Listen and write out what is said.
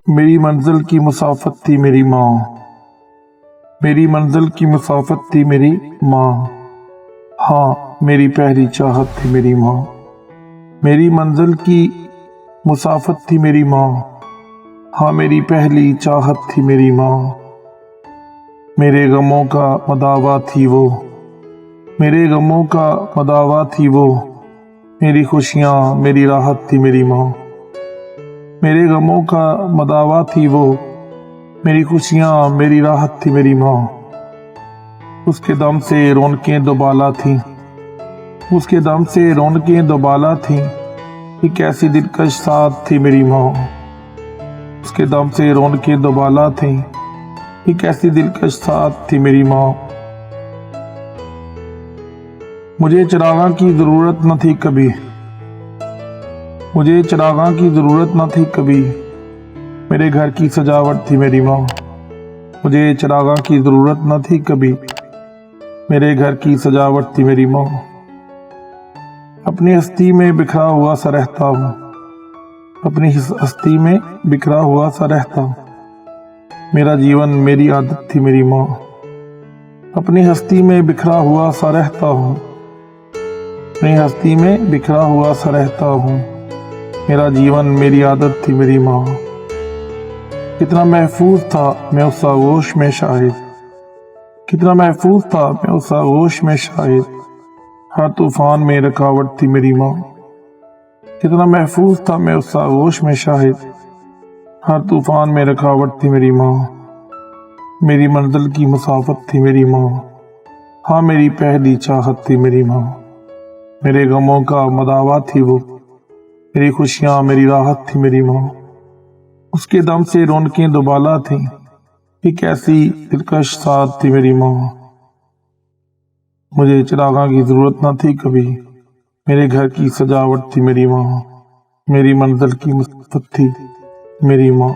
मेरी मंजिल की मुसाफत थी मेरी माँ, मेरी मंजिल की मुसाफत थी मेरी माँ। हाँ मेरी पहली चाहत थी मेरी माँ, मेरी मंजिल की मुसाफत थी मेरी माँ। हाँ मेरी पहली चाहत थी मेरी माँ। मेरे गमों का मदावा थी वो, मेरे गमों का मदावा थी वो। मेरी खुशियाँ मेरी राहत थी मेरी माँ, मेरे गमों का मदावा थी वो। मेरी खुशियाँ मेरी राहत थी मेरी माँ। उसके दम से रौनकें दोबाला थीं, उसके दम से रौनकें दोबाला थीं। एक ऐसी दिलकश साथ थी मेरी माँ, उसके दम से रौनकें दोबाला थीं। एक ऐसी दिलकश साथ थी मेरी माँ। मुझे चिरागा की जरूरत न थी कभी, मुझे चिरागा की जरूरत न थी कभी। मेरे घर की सजावट थी मेरी माँ, मुझे चिरागा की जरूरत न थी कभी। मेरे घर की सजावट थी मेरी माँ। अपनी हस्ती में बिखरा हुआ सा रहता हूँ, अपनी हस्ती में बिखरा हुआ सा रहता हूँ। मेरा जीवन मेरी आदत थी मेरी माँ। अपनी हस्ती में बिखरा हुआ सा रहता हूँ, अपनी हस्ती में बिखरा हुआ सा रहता हूँ। मेरा जीवन मेरी आदत थी मेरी माँ। कितना महफूज था मैं उस आगोश में शायद, कितना महफूज था मैं उस आगोश में शायद। हर तूफान में रुकावट थी मेरी माँ। कितना महफूज था मैं उस आगोश में शायद। हर तूफान में रुकावट थी मेरी माँ। मेरी मंजिल की मुसाफत थी मेरी माँ। हाँ मेरी पहली चाहत थी मेरी माँ। मेरे गमों का मदावा थी वो, मेरी खुशियाँ मेरी राहत थी मेरी माँ। उसके दम से रौनकें दोबाला थीं। एक ऐसी दिलकश साथ थी मेरी माँ। मुझे चिरागा की जरूरत न थी कभी। मेरे घर की सजावट थी मेरी माँ, मेरी मंजिल की मुसाफत थी मेरी माँ।